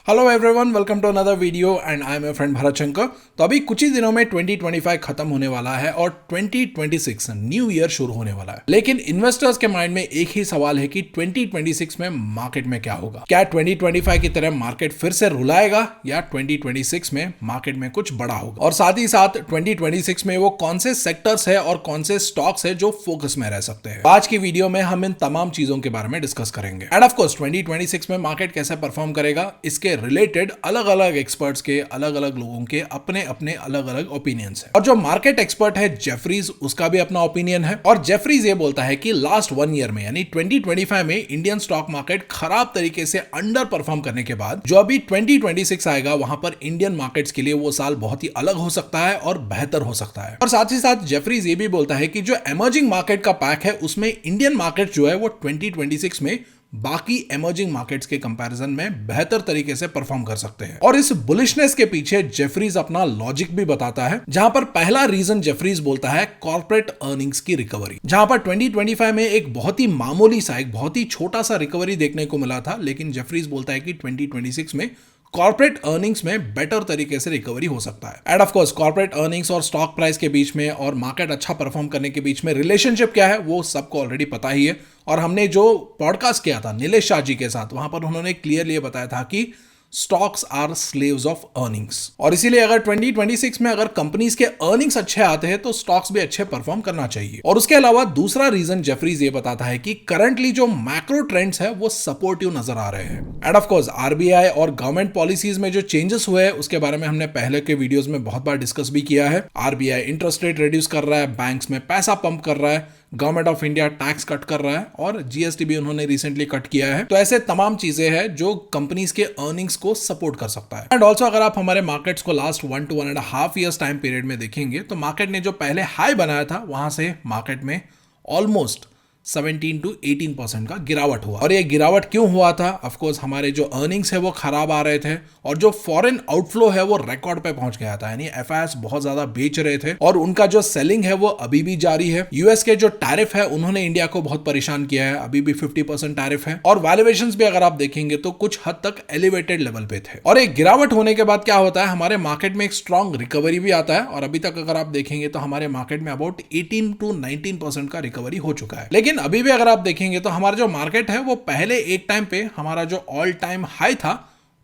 Hello everyone, welcome to another video and I am your friend Bharat Shankar. तो अभी कुछ ही दिनों में 2025 खत्म होने वाला है और 2026 न्यू ईयर शुरू होने वाला है। लेकिन इन्वेस्टर्स के माइंड में एक ही सवाल है कि 2026 में मार्केट में क्या होगा। क्या 2025 की तरह मार्केट फिर से रुलाएगा या 2026 में मार्केट में कुछ बड़ा होगा, और साथ ही साथ 2026 में वो कौन से सेक्टर्स है और कौन से स्टॉक्स है जो फोकस में रह सकते हैं। आज की वीडियो में हम इन तमाम चीजों के बारे में डिस्कस करेंगे एंड ऑफ कोर्स 2026 में मार्केट कैसे परफॉर्म करेगा इसके रिलेटेड अलग अलग एक्सपर्ट्स के अलग अलग लोगों के अपने अपने अलग अलग ओपिनियंस है। और जो मार्केट एक्सपर्ट है जेफरीज, उसका भी अपना ओपिनियन है। और जेफरीज ये बोलता है कि लास्ट 1 ईयर में यानी 2025 में इंडियन स्टॉक मार्केट खराब तरीके से अंडर परफॉर्म करने के बाद जो अभी 2026 आएगा वहां पर इंडियन मार्केट्स के लिए वो साल बहुत ही अलग हो सकता है और बेहतर हो सकता है। और साथ ही साथ जेफरीज ये भी बोलता है कि जो एमर्जिंग मार्केट का पैक है उसमें इंडियन मार्केट जो है वो 2026 में बाकी एमर्जिंग मार्केट्स के कंपैरिजन में बेहतर तरीके से परफॉर्म कर सकते हैं। और इस बुलिशनेस के पीछे जेफरीज अपना लॉजिक भी बताता है, जहां पर पहला रीजन जेफरीज बोलता है कॉर्पोरेट अर्निंग्स की रिकवरी। जहां पर 2025 में एक बहुत ही मामूली सा, एक बहुत ही छोटा सा रिकवरी देखने को मिला था, लेकिन जेफरीज बोलता है कि 2026 में कॉर्पोरेट अर्निंग्स में बेटर तरीके से रिकवरी हो सकता है। End of course corporate earnings और स्टॉक प्राइस के बीच में और मार्केट अच्छा परफॉर्म करने के बीच में रिलेशनशिप क्या है वो सबको ऑलरेडी पता ही है। और हमने जो पॉडकास्ट किया था नीलेश शाह जी के साथ, वहां पर उन्होंने क्लियरली बताया था कि stocks are slaves of earnings. और इसीलिए अगर 2026 में अगर कंपनीज के अर्निंग्स अच्छे आते हैं तो स्टॉक्स भी अच्छे परफॉर्म करना चाहिए। और उसके अलावा दूसरा रीजन जेफरीज ये बताता है कि करंटली जो मैक्रो ट्रेंड्स है वो सपोर्टिव नजर आ रहे हैं। एंड ऑफ कोर्स आरबीआई और गवर्नमेंट पॉलिसीज में जो चेंजेस हुए हैं उसके बारे में हमने पहले के वीडियोस में बहुत बार डिस्कस भी किया है। आरबीआई इंटरेस्ट रेट रिड्यूस कर रहा है, बैंक्स में पैसा पंप कर रहा है, government of India tax cut कर रहा है और जीएसटी भी उन्होंने रिसेंटली कट किया है। तो ऐसे तमाम चीजें हैं जो कंपनीज के अर्निंग्स को सपोर्ट कर सकता है। एंड ऑल्सो अगर आप हमारे मार्केट्स को last 1 to 1.5 years time period में देखेंगे तो मार्केट ने जो पहले हाई बनाया था वहां से मार्केट में ऑलमोस्ट 17 to 18% का गिरावट हुआ। और ये गिरावट क्यों हुआ था? ऑफ कोर्स हमारे जो अर्निंग्स है वो खराब आ रहे थे और जो फॉरेन आउटफ्लो है वो रिकॉर्ड पे पहुंच गया था, यानी एफआईएस बहुत ज्यादा बेच रहे थे और उनका जो सेलिंग है वो अभी भी जारी है। यूएस के जो टैरिफ है उन्होंने इंडिया को बहुत परेशान किया है, अभी भी 50% टैरिफ है और वैल्यूएशंस भी अगर आप देखेंगे तो कुछ हद तक एलिवेटेड लेवल पे थे। और एक गिरावट होने के बाद क्या होता है, हमारे मार्केट में एक स्ट्रॉन्ग रिकवरी भी आता है और अभी तक अगर आप देखेंगे तो हमारे मार्केट में अबाउट 18 to 19% का रिकवरी हो चुका है। लेकिन अभी भी अगर आप देखेंगे तो हमारा जो मार्केट है वो पहले एक टाइम पे हमारा जो ऑल टाइम हाई था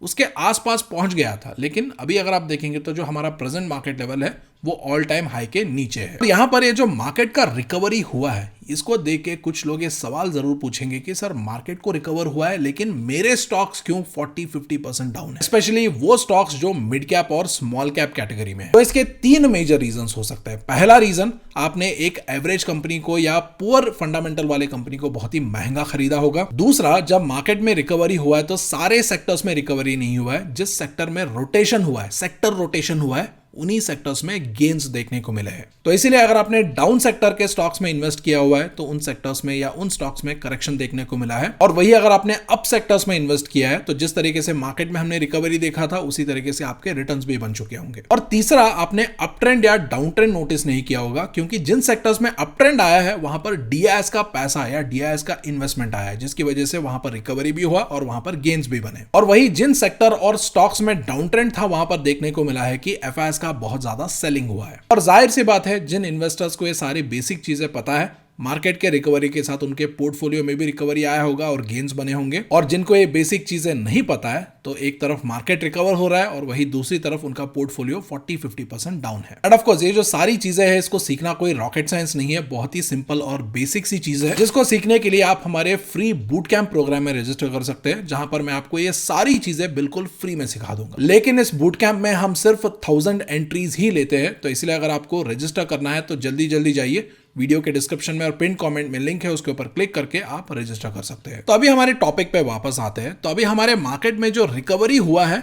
उसके आसपास पहुंच गया था, लेकिन अभी अगर आप देखेंगे तो जो हमारा प्रेजेंट मार्केट लेवल है वो ऑल टाइम हाई के नीचे है। तो यहां पर ये जो मार्केट का रिकवरी हुआ है इसको देख के कुछ लोग ये सवाल जरूर पूछेंगे कि सर मार्केट को रिकवर हुआ है लेकिन मेरे स्टॉक्स क्यों 40-50% डाउन है, स्पेशली वो स्टॉक्स जो मिड कैप और स्मॉल कैप कैटेगरी में है। तो इसके 3 मेजर रीजंस हो सकते हैं। पहला रीजन, आपने एक एवरेज कंपनी को या पुअर फंडामेंटल वाले कंपनी को बहुत ही महंगा खरीदा होगा। दूसरा, जब मार्केट में रिकवरी हुआ है तो सारे सेक्टर्स में रिकवरी नहीं हुआ है, जिस सेक्टर में रोटेशन हुआ है, सेक्टर रोटेशन हुआ है, उन्हीं सेक्टर्स में गेन्स देखने को मिले हैं। तो इसीलिए अगर आपने डाउन सेक्टर के स्टॉक्स में इन्वेस्ट किया हुआ है तो उन सेक्टर्स में या उन स्टॉक्स में करेक्शन देखने को मिला है। और वही अगर आपने अप सेक्टर्स में इन्वेस्ट किया है तो जिस तरीके से मार्केट में हमने रिकवरी देखा था उसी तरीके से आपके रिटर्न्स भी बन चुके होंगे। और तीसरा, आपने अप ट्रेंड या डाउन ट्रेंड नोटिस नहीं किया होगा, क्योंकि जिन सेक्टर्स में अप ट्रेंड आया है वहां पर डीआईएस का पैसा या डीआईएस का इन्वेस्टमेंट आया है, जिसकी वजह से वहां पर रिकवरी भी हुआ और वहां पर गेन्स भी बने। और वही जिन सेक्टर और स्टॉक्स में डाउन ट्रेंड था वहां पर देखने को मिला है कि एफआईएस का बहुत ज्यादा सेलिंग हुआ है। और जाहिर सी बात है, जिन इन्वेस्टर्स को ये सारी बेसिक चीजें पता है, मार्केट के रिकवरी के साथ उनके पोर्टफोलियो में भी रिकवरी आया होगा और गेन्स बने होंगे। और जिनको ये बेसिक चीजें नहीं पता है तो एक तरफ मार्केट रिकवर हो रहा है और वही दूसरी तरफ उनका पोर्टफोलियो 40-50% डाउन है। एंड ऑफ कोर्स ये जो सारी चीजें हैं इसको सीखना कोई रॉकेट साइंस नहीं है, बहुत ही सिंपल और बेसिक सी चीज है जिसको सीखने के लिए आप हमारे फ्री बूट कैंप प्रोग्राम में रजिस्टर कर सकते हैं, जहां पर मैं आपको ये सारी चीजें बिल्कुल फ्री में सिखा दूंगा। लेकिन इस बूट कैंप में हम सिर्फ 1000 एंट्रीज ही लेते हैं, तो इसलिए अगर आपको रजिस्टर करना है तो जल्दी जल्दी जाइए, वीडियो के डिस्क्रिप्शन में और पिन कमेंट में लिंक है, उसके ऊपर क्लिक करके आप रजिस्टर कर सकते हैं। तो अभी हमारे टॉपिक पे वापस आते हैं। तो अभी हमारे मार्केट में जो रिकवरी हुआ है,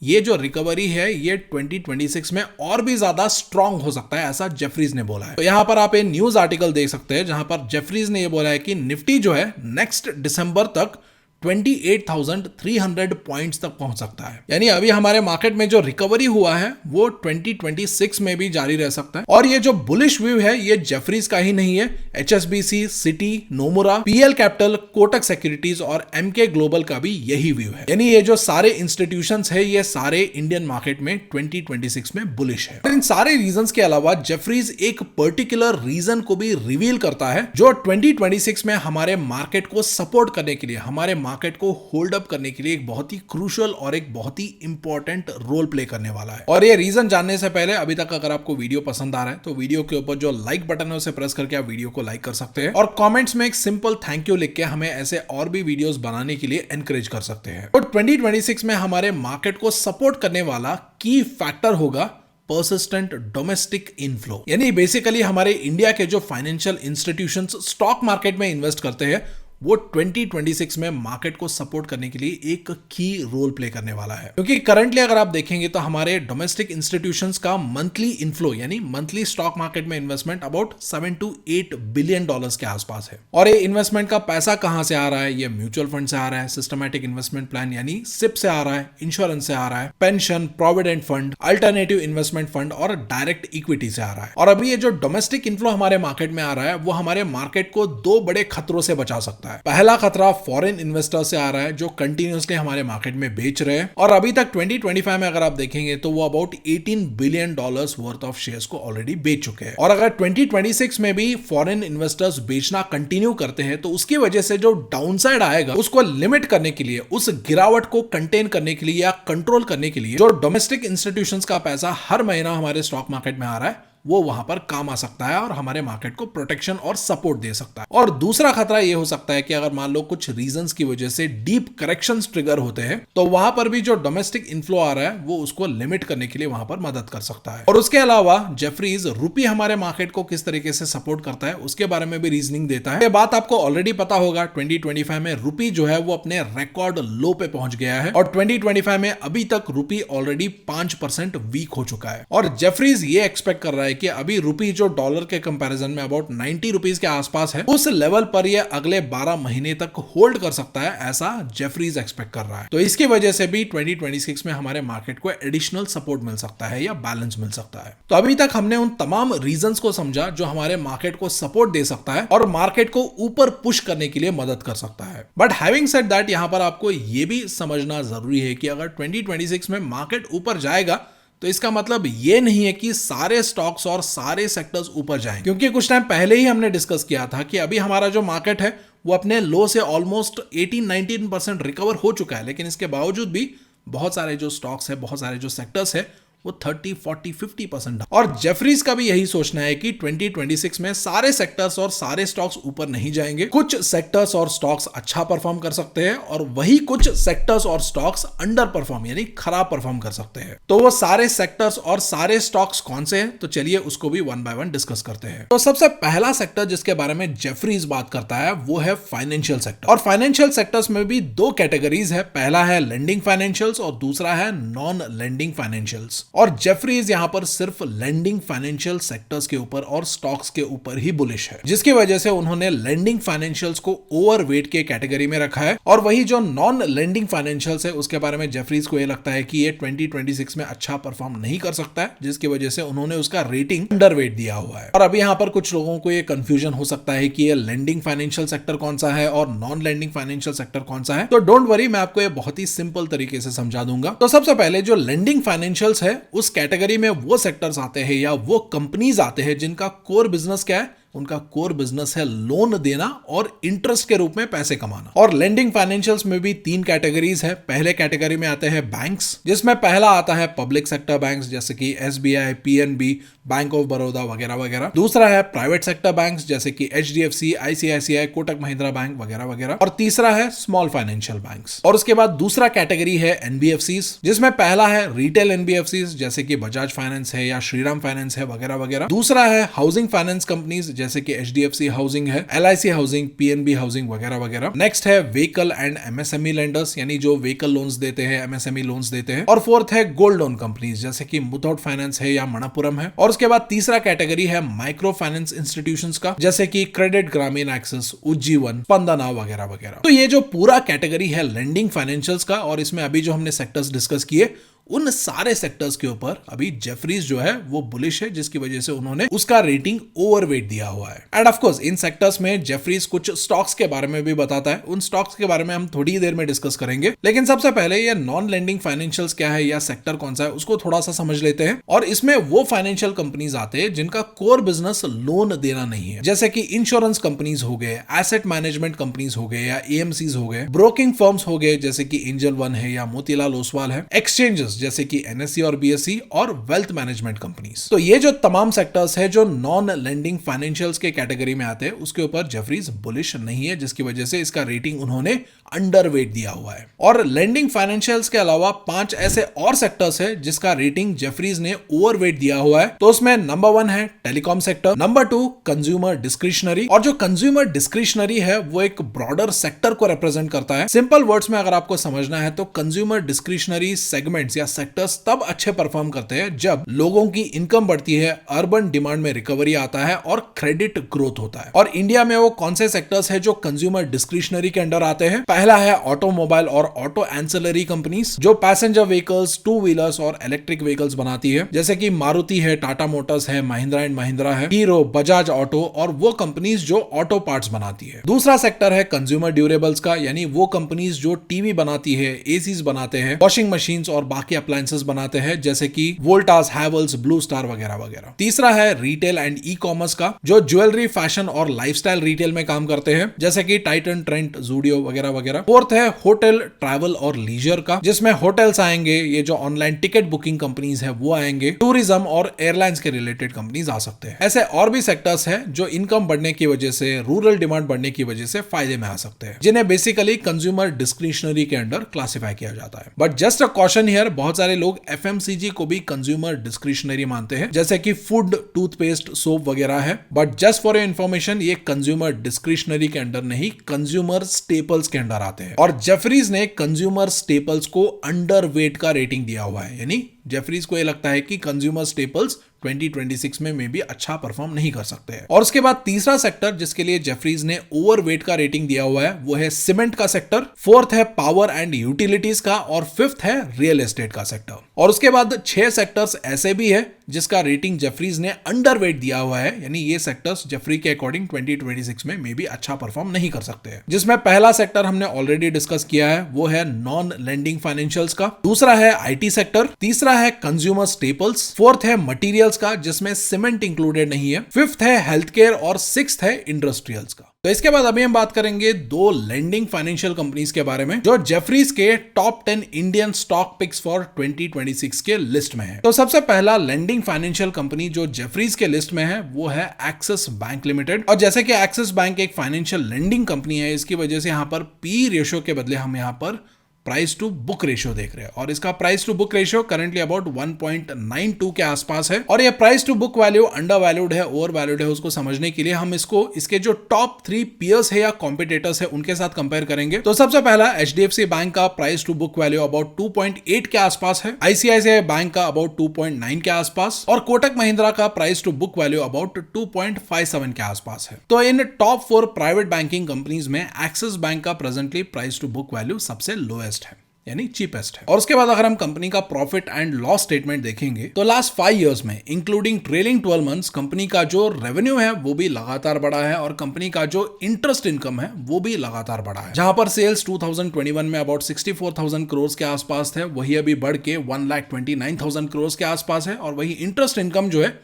ये जो रिकवरी है ये 2026 में और भी ज्यादा स्ट्रांग हो सकता है, ऐसा जेफरीज ने बोला है। तो यहां पर आप एक न्यूज आर्टिकल देख सकते हैं जहां पर जेफरीज ने ये बोला है कि निफ्टी जो है नेक्स्ट दिसंबर तक 28,300 पॉइंट्स तक पहुंच सकता है। यानी अभी हमारे मार्केट में जो रिकवरी हुआ है वो 2026 में भी जारी रह सकता है। और ये जो बुलिश व्यू है ये जेफरीज का ही नहीं है, HSBC, city, Nomura, PL capital, Kotak securities और MK ग्लोबल का भी यही व्यू है। यानी ये जो सारे इंस्टीट्यूशंस है ये सारे इंडियन मार्केट में 2026 में बुलिश है। इन सारे रीजंस के अलावा जेफरीज एक पर्टिकुलर रीजन को भी रिवील करता है जो 2026 में हमारे मार्केट को सपोर्ट करने के लिए, हमारे मार्केट को होल्ड अप करने के लिए एक बहुत ही क्रूशियल और एक बहुत ही इंपॉर्टेंट रोल प्ले करने वाला है। और ये रीजन जानने से पहले अभी तक अगर आपको वीडियो पसंद आ रहा है तो वीडियो के ऊपर जो लाइक बटन है उसे प्रेस करके आप वीडियो को लाइक कर सकते हैं और कमेंट्स में एक सिंपल थैंक यू लिख के हमें ऐसे और भी वीडियोस बनाने के लिए एनकरेज कर सकते हैं। तो 2026 में हमारे मार्केट को सपोर्ट करने वाला की फैक्टर होगा पर्सिस्टेंट डोमेस्टिक इनफ्लो। यानी बेसिकली हमारे इंडिया के जो फाइनेंशियल इंस्टीट्यूशंस स्टॉक मार्केट में इन्वेस्ट करते हैं वो 2026 में मार्केट को सपोर्ट करने के लिए एक की रोल प्ले करने वाला है। क्योंकि करंटली अगर आप देखेंगे तो हमारे डोमेस्टिक इंस्टीट्यूशंस का मंथली इनफ्लो यानी मंथली स्टॉक मार्केट में investment about 7 to 8 billion dollars के आसपास है। और ये इन्वेस्टमेंट का पैसा कहां से आ रहा है? ये म्यूचुअल फंड से आ रहा है, सिस्टमैटिक इन्वेस्टमेंट प्लान यानी सिप से आ रहा है, इंश्योरेंस से आ रहा है, pension, provident fund, alternative investment fund और डायरेक्ट इक्विटी से आ रहा है। और अभी ये जो डोमेस्टिक इनफ्लो हमारे मार्केट में आ रहा है वो हमारे मार्केट को दो बड़े खतरों से बचा सकता है। पहला खतरा फॉरेन इन्वेस्टर से आ रहा है जो कंटिन्यूअसली हमारे मार्केट में बेच रहे हैं और अभी तक 2025 में अगर आप देखेंगे तो वो about 18 billion dollars worth of shares को ऑलरेडी बेच चुके हैं। और अगर 2026 में भी फॉरेन इन्वेस्टर्स बेचना कंटिन्यू करते हैं तो उसकी वजह से जो डाउनसाइड आएगा उसको लिमिट करने के लिए, उस गिरावट को कंटेन करने के लिए या कंट्रोल करने के लिए जो डोमेस्टिक इंस्टीट्यूशंस का पैसा हर महीना हमारे स्टॉक मार्केट में आ रहा है वो वहां पर काम आ सकता है और हमारे मार्केट को प्रोटेक्शन और सपोर्ट दे सकता है। और दूसरा खतरा ये हो सकता है कि अगर मान लो कुछ रीजंस की वजह से डीप करेक्शंस ट्रिगर होते हैं तो वहां पर भी जो डोमेस्टिक इनफ्लो आ रहा है वो उसको लिमिट करने के लिए वहां पर मदद कर सकता है। और उसके अलावा जेफरीज रुपी हमारे मार्केट को किस तरीके से सपोर्ट करता है उसके बारे में भी रीजनिंग देता है। ये बात आपको ऑलरेडी पता होगा, 2025 में रुपी जो है वो अपने रिकॉर्ड लो पे पहुंच गया है और 2025 में अभी तक रुपी ऑलरेडी 5% वीक हो चुका है। और जेफरीज ये एक्सपेक्ट कर रहा है कि अभी रुपी जो डॉलर के कंपैरिजन में अबाउट 90 रुपीज के आसपास है उस लेवल पर ये अगले 12 महीने तक होल्ड कर सकता है, ऐसा जेफरीज एक्सपेक्ट कर रहा है। तो इसकी वजह से भी 2026 में हमारे मार्केट को एडिशनल सपोर्ट मिल सकता है या बैलेंस मिल सकता है। तो अभी तक हमने उन तमाम रीजंस को समझा जो हमारे मार्केट को सपोर्ट दे सकता है और मार्केट को ऊपर पुश करने के लिए मदद कर सकता है। बट हैविंग सेड दैट यहां पर आपको यह भी समझना जरूरी है कि अगर 2026 में मार्केट ऊपर जाएगा तो इसका मतलब ये नहीं है कि सारे स्टॉक्स और सारे सेक्टर्स ऊपर जाएं, क्योंकि कुछ टाइम पहले ही हमने डिस्कस किया था कि अभी हमारा जो मार्केट है वो अपने लो से ऑलमोस्ट 18-19% रिकवर हो चुका है, लेकिन इसके बावजूद भी बहुत सारे जो स्टॉक्स है, बहुत सारे जो सेक्टर्स है वो 30, 40, 50% और जेफरीज का भी यही सोचना है कि 2026 में सारे सेक्टर्स और सारे स्टॉक्स ऊपर नहीं जाएंगे। कुछ सेक्टर्स और स्टॉक्स अच्छा परफॉर्म कर सकते हैं और वही कुछ सेक्टर्स और स्टॉक्स अंडर परफॉर्म यानी खराब परफॉर्म कर सकते हैं। तो वो सारे सेक्टर्स और सारे स्टॉक्स कौन से हैं? तो चलिए उसको भी वन बाय वन डिस्कस करते हैं। तो सबसे पहला सेक्टर जिसके बारे में जेफरीज बात करता है वो है फाइनेंशियल सेक्टर। और फाइनेंशियल सेक्टर्स में भी दो कैटेगरीज है, पहला है लेंडिंग फाइनेंशियल्स और दूसरा है नॉन लेंडिंग फाइनेंशियल्स। और जेफरीज यहां पर सिर्फ लेंडिंग फाइनेंशियल सेक्टर्स के ऊपर और स्टॉक्स के ऊपर ही बुलिश है, जिसकी वजह से उन्होंने लेंडिंग फाइनेंशियल्स को ओवरवेट के कैटेगरी में रखा है। और वही जो नॉन लेंडिंग फाइनेंशियल्स है उसके बारे में जेफरीज को यह लगता है कि ये 2026 में अच्छा परफॉर्म नहीं कर सकता है, जिसकी वजह से उन्होंने उसका रेटिंग अंडरवेट दिया हुआ है। और अभी यहां पर कुछ लोगों को ये कंफ्यूजन हो सकता है कि ये लेंडिंग फाइनेंशियल सेक्टर कौन सा है और नॉन लेंडिंग फाइनेंशियल सेक्टर कौन सा है। तो डोंट वरी, मैं आपको ये बहुत ही सिंपल तरीके से समझा दूंगा। तो सबसे पहले जो लेंडिंग फाइनेंशियल्स है उस कैटेगरी में वो सेक्टर्स आते हैं या वो कंपनीज आते हैं जिनका कोर बिजनेस क्या है? उनका कोर बिजनेस है लोन देना और इंटरेस्ट के रूप में पैसे कमाना। और लेंडिंग फाइनेंशियल्स में भी तीन कैटेगरीज है। पहले कैटेगरी में आते हैं बैंक्स, जिसमें पहला आता है पब्लिक सेक्टर बैंक्स जैसे कि SBI, PNB, bank of Baroda वगैरह वगैरह। दूसरा है प्राइवेट सेक्टर बैंक्स जैसे कि HDFC, ICICI, Kotak Mahindra bank वगैरह वगैरह। और तीसरा है स्मॉल फाइनेंशियल बैंक्स। और उसके बाद दूसरा कैटेगरी है NBFCs, जिसमें पहला है रिटेल NBFCs जैसे कि बजाज फाइनेंस है या श्रीराम फाइनेंस है वगैरह वगैरह। दूसरा है हाउसिंग फाइनेंस कंपनीज जैसे कि HDFC हाउसिंग है, LIC हाउसिंग, PNB हाउसिंग वगैरह वगैरह। नेक्स्ट है व्हीकल एंड MSME लेंडर्स, यानी जो व्हीकल लोन्स देते हैं, MSME लोन्स देते हैं। और फोर्थ है गोल्ड लोन कंपनीज जैसे कि मुथूट फाइनेंस है या मनप्पुरम है। और उसके बाद तीसरा कैटेगरी है माइक्रो फाइनेंस इंस्टीट्यूशंस का, जैसे कि क्रेडिट ग्रामीण एक्सेस, उज्जीवन, स्पंदना वगैरह वगैरह। तो ये जो पूरा कैटेगरी है लेंडिंग फाइनेंशियल्स का, और इसमें अभी जो हमने सेक्टर्स डिस्कस किए उन सारे सेक्टर्स के ऊपर अभी जेफरीज जो है वो बुलिश है, जिसकी वजह से उन्होंने उसका रेटिंग ओवरवेट दिया हुआ है। End of course in sectors में जेफरीज कुछ स्टॉक्स के बारे में भी बताता है, उन स्टॉक्स के बारे में हम थोड़ी देर में डिस्कस करेंगे। लेकिन सबसे पहले ये नॉन लेंडिंग फाइनेंशियल्स क्या है या सेक्टर कौन सा है उसको थोड़ा सा समझ लेते हैं। और इसमें वो फाइनेंशियल कंपनीज आते हैं जिनका कोर बिजनेस लोन देना नहीं है, जैसे कि इंश्योरेंस कंपनीज हो गए, एसेट मैनेजमेंट कंपनीज हो गए या AMCs हो गए, ब्रोकिंग फर्म्स हो गए जैसे कि एंजल वन है या मोतीलाल ओसवाल है, एक्सचेंजेस जैसे कि NSE और BSE, और वेल्थ मैनेजमेंट कंपनीज। तो ये जो तमाम सेक्टर्स है जो नॉन लेंडिंग फाइनेंशियल्स के कैटेगरी में आते हैं, उसके ऊपर जेफरीज बुलिश नहीं है, जिसकी वजह से इसका रेटिंग उन्होंने अंडरवेट दिया हुआ है। और लेंडिंग फाइनेंशियल्स के अलावा 5 ऐसे और सेक्टर्स है जिसका रेटिंग जेफरीज ने ओवरवेट दिया हुआ है। तो उसमें नंबर 1 है telecom sector, number 2 consumer discretionary. और जो कंज्यूमर डिस्क्रिशनरी है वो एक ब्रॉडर सेक्टर को रिप्रेजेंट करता है। सिंपल वर्ड्स में अगर आपको समझना है तो कंज्यूमर डिस्क्रिशनरी सेगमेंट्स या सेक्टर्स तब अच्छे परफॉर्म करते हैं जब लोगों की इनकम बढ़ती है, अर्बन डिमांड में रिकवरी आता है और क्रेडिट ग्रोथ होता है। और इंडिया में वो कौन से सेक्टर्स है जो कंज्यूमर डिस्क्रिशनरी के अंडर आते हैं? पहला है ऑटोमोबाइल और ऑटो एंसिलरी कंपनीज, जो पैसेंजर व्हीकल्स, 2 व्हीलर्स और इलेक्ट्रिक व्हीकल्स बनाती है, जैसे कि मारुति है, टाटा मोटर्स है, महिंद्रा एंड महिंद्रा है, हीरो, बजाज ऑटो, और वो कंपनीज जो ऑटो पार्ट्स बनाती है। दूसरा सेक्टर है कंज्यूमर ड्यूरेबल्स का, यानी वो कंपनीज जो टीवी बनाती है, ACs बनाते हैं, वॉशिंग मशीन्स और बाकी अप्लायंसेस बनाते हैं, जैसे कि वोल्टास, हैवेल्स, ब्लू स्टार वगैरह वगैरह। तीसरा है रिटेल एंड ई कॉमर्स का, जो ज्वेलरी, फैशन और लाइफस्टाइल रिटेल में काम करते हैं, जैसे कि टाइटन, ट्रेंट, जूडियो वगैरह वगैरह। फोर्थ है होटल, ट्रैवल और लीजर का, जिसमें होटल्स आएंगे, ये जो ऑनलाइन टिकट बुकिंग कंपनीज है वो आएंगे, टूरिज्म और एयरलाइंस के रिलेटेड कंपनीज आ सकते हैं। ऐसे और भी सेक्टर्स है जो इनकम बढ़ने की वजह से, रूरल डिमांड बढ़ने की वजह से फायदे में आ सकते हैं, जिन्हें बेसिकली कंज्यूमर डिस्क्रिशनरी के अंडर क्लासिफाई किया जाता है। But just a caution here, बहुत सारे लोग FMCG को भी कंज्यूमर डिस्क्रिशनरी मानते हैं, जैसे कि फूड, टूथपेस्ट, सोप वगैरह है। But just for your information, ये कंज्यूमर डिस्क्रिशनरी के अंडर नहीं, कंज्यूमर स्टेपल्स के अंडर आते हैं। और जेफरीज ने कंज्यूमर स्टेपल्स को अंडरवेट का रेटिंग दिया हुआ है, यानी जेफरीज को यह लगता है कि कंज्यूमर स्टेपल्स 2026 में भी अच्छा परफॉर्म नहीं कर सकते हैं। और उसके बाद तीसरा सेक्टर जिसके लिए जेफरीज ने ओवरवेट का रेटिंग दिया हुआ है वो है सीमेंट का सेक्टर, फोर्थ है पावर एंड यूटिलिटीज का, और फिफ्थ है रियल एस्टेट का सेक्टर। और उसके बाद 6 सेक्टर्स ऐसे भी है जिसका रेटिंग जेफरीज ने अंडरवेट दिया हुआ है, यानी ये सेक्टर्स जेफरी के अकॉर्डिंग 2026 में भी अच्छा परफॉर्म नहीं कर सकते हैं। जिसमें पहला सेक्टर हमने ऑलरेडी डिस्कस किया है, वो है नॉन लेंडिंग फाइनेंशियल्स का, दूसरा है IT सेक्टर, तीसरा है कंज्यूमर स्टेपल्स, फोर्थ है मटेरियल्स का जिसमें सीमेंट इंक्लूडेड नहीं है, फिफ्थ है हेल्थ केयर और सिक्स्थ है इंडस्ट्रियल्स का। तो इसके बाद अभी हम बात करेंगे 2 लेंडिंग फाइनेंशियल कंपनीज के बारे में जो जेफरीज के top 10 Indian stock picks for 2026 के लिस्ट में है। तो सबसे पहला लेंडिंग फाइनेंशियल कंपनी जो जेफरीज के लिस्ट में है वो है एक्सिस बैंक लिमिटेड। और जैसे कि एक्सिस बैंक एक फाइनेंशियल लेंडिंग कंपनी है, इसकी वजह से यहाँ पर P रेशियो के बदले हम यहाँ पर प्राइस टू बुक रेशियो देख रहे हैं, और इसका price to book ratio currently about 1.92 के आसपास है। और ये price to book value undervalued है, ओवर वैल्यूड है, उसको समझने के लिए हम इसको इसके जो टॉप 3 पीयर्स है या कॉम्पिटिटर्स है उनके साथ कंपेयर करेंगे। तो सबसे पहला HDFC बैंक का price to book value about 2.8 के आसपास है, ICICI बैंक का अबाउट 2.9 के आसपास, और कोटक महिंद्रा का price to book value about 2.57 के आसपास है। तो इन टॉप 4 प्राइवेट बैंकिंग कंपनीज में एक्सिस बैंक का presently price to book value सबसे लोएस्ट है, यानी चीपेस्ट है। और उसके बाद अगर हम कंपनी का प्रॉफिट एंड लॉस स्टेटमेंट देखेंगे तो लास्ट 5 इयर्स में इंक्लूडिंग ट्रेलिंग 12 मंथ्स कंपनी का जो रेवेन्यू है वो भी लगातार बढ़ा है, और कंपनी का जो इंटरेस्ट इनकम है वो भी लगातार बढ़ा है। जहां पर सेल्स 2021 में अबाउट 64,000 करोड़ के आसपास थे, वही अभी बढ़ के 1,29,000 करोड़ के आसपास है। और वही इंटरेस्ट इनकम जो है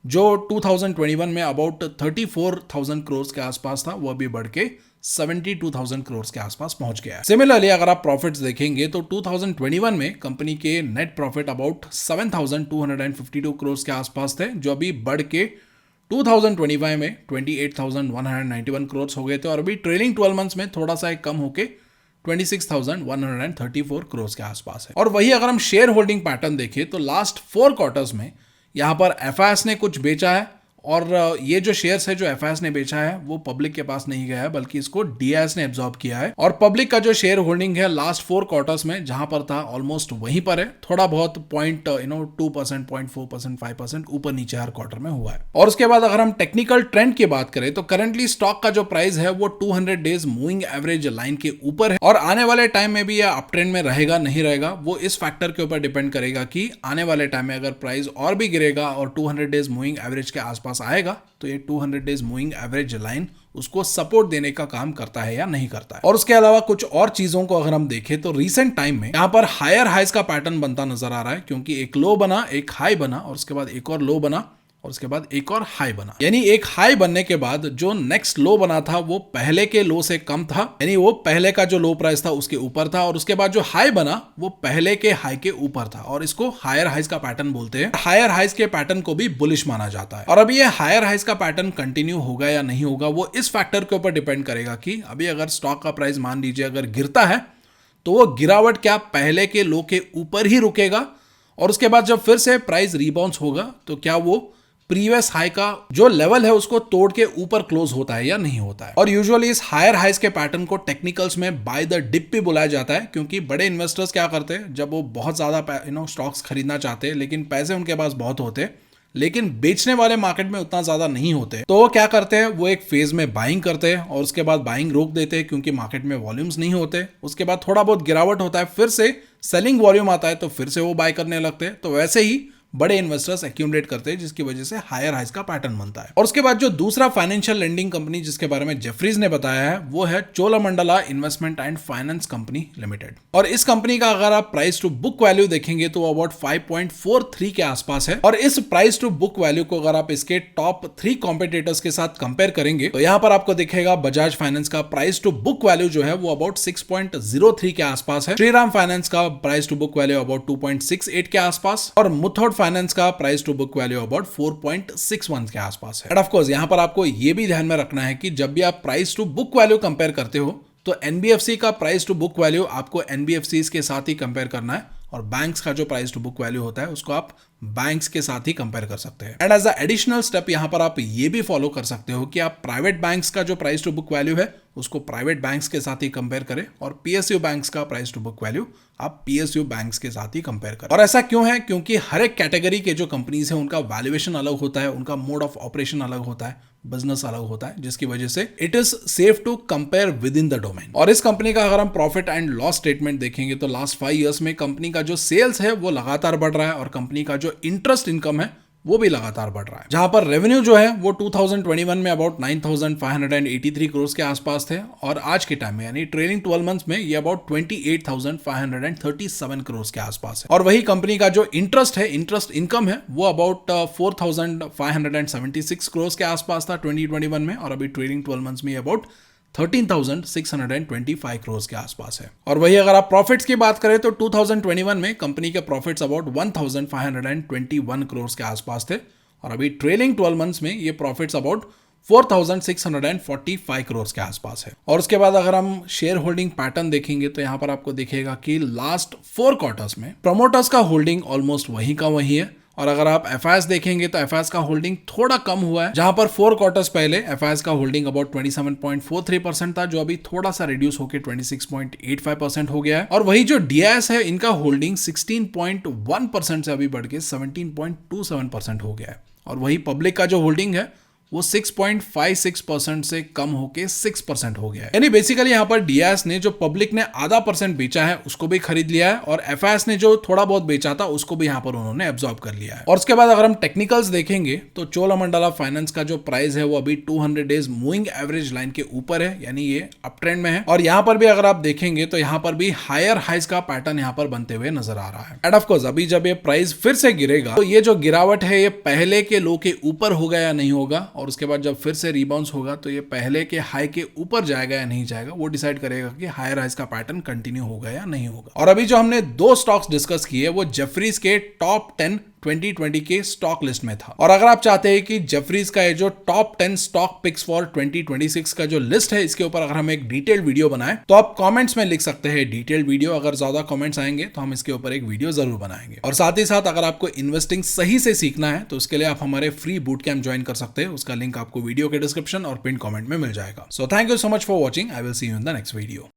जो 2021 में अबाउट 34,000 करोड़ के आसपास था, वो अभी बढ़ के 72,000 करोड़ के आसपास पहुंच गया है। सिमिलरली अगर आप प्रॉफिट्स देखेंगे तो 2021 में कंपनी के नेट प्रॉफिट अबाउट 7,252 करोड़ के आसपास थे, जो अभी बढ़ के 2025 में 28,191 करोड़ हो गए थे, और अभी ट्रेलिंग 12 मंथ्स में थोड़ा सा कम होके 26,134 करोड़ के आसपास है। और वही अगर हम शेयर होल्डिंग पैटर्न देखें तो लास्ट 4 क्वार्टर्स में यहाँ पर FIS ने कुछ बेचा है और ये जो शेयर्स है जो एफआईएस ने बेचा है वो पब्लिक के पास नहीं गया है, बल्कि इसको डीआईएस ने एब्जॉर्ब किया है। और पब्लिक का जो शेयर होल्डिंग है लास्ट 4 क्वार्टर्स में जहां पर था ऑलमोस्ट वहीं पर है, थोड़ा बहुत 2%, 0.4%, 5% ऊपर नीचे हर क्वार्टर में हुआ है। और उसके बाद अगर हम टेक्निकल ट्रेंड की बात करें तो करंटली स्टॉक का जो प्राइस है वो 200 डेज मूविंग एवरेज लाइन के ऊपर है, और आने वाले टाइम में भी यह अप ट्रेंड में रहेगा नहीं रहेगा वो इस फैक्टर के ऊपर डिपेंड करेगा कि आने वाले टाइम में अगर प्राइस और भी गिरेगा और 200 डेज मूविंग एवरेज के आसपास आएगा तो ये 200 डेज मूविंग एवरेज लाइन उसको सपोर्ट देने का काम करता है या नहीं करता है। और उसके अलावा कुछ और चीजों को अगर हम देखें तो रीसेंट टाइम में यहां पर हायर हाइज का पैटर्न बनता नजर आ रहा है, क्योंकि एक लो बना, एक हाई बना, और उसके बाद एक और लो बना, और उसके बाद एक और हाई बना। यानी एक हाई बनने के बाद जो नेक्स्ट लो बना था वो पहले के लो से कम था, यानी वो पहले का जो लो प्राइस था उसके ऊपर था, और उसके बाद जो हाई बना वो पहले के हाई के ऊपर था, और इसको हायर हाइज का पैटर्न बोलते हैं। हायर हाइज के पैटर्न को भी बुलिश माना जाता है। और अभी ये हायर हाइज का पैटर्न कंटिन्यू होगा या नहीं होगा वो इस फैक्टर के ऊपर डिपेंड करेगा कि अभी अगर स्टॉक का प्राइस मान लीजिए अगर गिरता है तो वो गिरावट क्या पहले के लो के ऊपर ही रुकेगा, और उसके बाद जब फिर से प्राइस रिबाउंस होगा तो क्या वो प्रीवियस हाई का जो लेवल है उसको तोड़ के ऊपर क्लोज होता है या नहीं होता है। और यूजुअली इस हायर हाइज के पैटर्न को टेक्निकल्स में बाय द डिप भी बुलाया जाता है, क्योंकि बड़े इन्वेस्टर्स क्या करते हैं जब वो बहुत ज्यादा स्टॉक्स खरीदना चाहते हैं लेकिन पैसे उनके पास बहुत होते हैं लेकिन बेचने वाले मार्केट में उतना ज्यादा नहीं होते, तो वो क्या करते हैं वो एक फेज में बाइंग करते हैं और उसके बाद बाइंग रोक देते हैं क्योंकि मार्केट में वॉल्यूम्स नहीं होते। उसके बाद थोड़ा बहुत गिरावट होता है, फिर से सेलिंग वॉल्यूम आता है तो फिर से वो बाय करने लगते हैं। तो वैसे ही बड़े इन्वेस्टर्स एक्यूमुलेट करते हैं जिसकी वजह से हायर हाइज का पैटर्न बनता है। और उसके बाद जो दूसरा फाइनेंशियल लेंडिंग कंपनी जिसके बारे में जेफरीज ने बताया है वो है Cholamandalam investment and finance company limited. और इस कंपनी का अगर आप प्राइस टू बुक वैल्यू देखेंगे तो अबाउट 5.43 के आसपास है। और इस प्राइस टू बुक वैल्यू को अगर आप इसके टॉप 3 कॉम्पिटिटर्स के साथ कंपेयर करेंगे तो यहां पर आपको दिखेगा बजाज फाइनेंस का प्राइस टू बुक वैल्यू जो है वो अबाउट 6.03 के आसपास है, श्रीराम फाइनेंस का price to book value about 2.68 के आसपास, और मुथूट फाइनेंस का price to book value about 4.61 के आसपास है। एंड ऑफ कोर्स यहां पर आपको यह भी ध्यान में रखना है कि जब भी आप price to book value compare करते हो तो एनबीएफसी का प्राइस टू बुक वैल्यू आपको एनबीएफसीज के साथ ही कंपेयर करना है, और बैंक्स का जो प्राइस टू बुक वैल्यू होता है उसको आप बैंक्स के साथ ही कंपेयर कर सकते हैं। And as a additional step यहां पर आप ये भी फॉलो कर सकते हो कि आप प्राइवेट बैंक्स का जो प्राइस टू बुक वैल्यू है उसको प्राइवेट बैंक्स के साथ ही कंपेयर करें, और पीएसयू बैंक्स का प्राइस टू बुक वैल्यू आप पीएसयू बैंक्स के साथ ही कंपेयर करें। और ऐसा क्यों है? क्योंकि हर एक कैटेगरी के जो कंपनीज है उनका वैल्यूएशन अलग होता है, उनका मोड ऑफ ऑपरेशन अलग होता है, बिजनेस अलग होता है, जिसकी वजह से it is safe to compare within the domain. और इस कंपनी का अगर हम प्रॉफिट एंड लॉस स्टेटमेंट देखेंगे तो लास्ट 5 इयर्स में कंपनी का जो सेल्स है वो लगातार बढ़ रहा है, और कंपनी का जो इंटरेस्ट इनकम है वो भी लगातार बढ़ रहा है। जहां पर रेवेन्यू जो है वो 2021 में अबाउट 9,583 करोड़ के आसपास थे, और आज के टाइम में यानी ट्रेलिंग 12 मंथ्स में ये अबाउट 28,537 करोड़ के आसपास है। और वही कंपनी का जो इंटरेस्ट है, इंटरेस्ट इनकम है, वो अबाउट 4,576 करोड़ के आसपास था 2021 में, और अभी ट्रेलिंग 12 मंथ्स में अबाउट 13,625 करोड़ के आसपास है। और वही अगर आप प्रॉफिट्स की बात करें तो 2021 में कंपनी के प्रॉफिट्स अबाउट 1,521 करोड़ के आसपास थे, और अभी ट्रेलिंग 12 मंथ्स में ये प्रॉफिट्स अबाउट 4,645 करोड़ के आसपास है। और उसके बाद अगर हम शेयर होल्डिंग पैटर्न देखेंगे तो यहां पर आपको दिखेगा कि लास्ट 4 क्वार्टर्स में प्रमोटर्स का होल्डिंग ऑलमोस्ट वही का वही है, और अगर आप एफआईएस देखेंगे तो एफआईएस का होल्डिंग थोड़ा कम हुआ है, जहां पर 4 क्वार्टर्स पहले एफआईएस का होल्डिंग अबाउट 27.43% था, जो अभी थोड़ा सा रिड्यूस होकर 26.85% हो गया है। और वही जो डीआईएस है इनका होल्डिंग 16.1% से अभी बढ़ के 17.27% हो गया है। और वही पब्लिक का जो होल्डिंग है वो 6.56% से कम होके 6% हो गया है। यानी बेसिकली यहां पर डीआईएस ने जो पब्लिक ने आधा % बेचा है उसको भी खरीद लिया है, और एफआईएस ने जो थोड़ा बहुत बेचा था उसको भी यहां पर उन्होंने एब्जॉर्ब कर लिया है। और उसके बाद अगर हम टेक्निकल्स देखेंगे तो चोलामंडला फाइनेंस का जो प्राइस है वो अभी 200 डेज मूविंग एवरेज लाइन के ऊपर है, यानी ये अप ट्रेंड में है। और यहां पर भी अगर आप देखेंगे तो यहां पर भी हायर हाइज का पैटर्न यहां पर बनते हुए नजर आ रहा है। एंड ऑफ कोर्स अभी जब ये प्राइस फिर से गिरेगा तो ये जो गिरावट है ये पहले के लो के ऊपर होगा या नहीं होगा, और उसके बाद जब फिर से रिबाउंस होगा तो ये पहले के हाई के ऊपर जाएगा या नहीं जाएगा, वो डिसाइड करेगा कि हायर हाइज का पैटर्न कंटिन्यू होगा या नहीं होगा। और अभी जो हमने 2 स्टॉक्स डिस्कस किए वो जेफरीज के टॉप 10 2020 के स्टॉक लिस्ट में था। और अगर आप चाहते हैं कि जेफरीज का ये जो टॉप 10 स्टॉक पिक्स फॉर 2026 का जो लिस्ट है इसके ऊपर अगर हम एक डिटेल्ड वीडियो बनाएं तो आप कमेंट्स में लिख सकते हैं डिटेल्ड वीडियो। अगर ज्यादा कमेंट्स आएंगे तो हम इसके ऊपर एक वीडियो जरूर बनाएंगे। और साथ ही साथ अगर आपको इन्वेस्टिंग सही से सीखना है तो उसके लिए आप हमारे फ्री बूट कैंप ज्वाइन कर सकते हैं। उसका लिंक आपको वीडियो के डिस्क्रिप्शन और पिन कमेंट में मिल जाएगा। So thank you so much for watching. I will see you in the next video.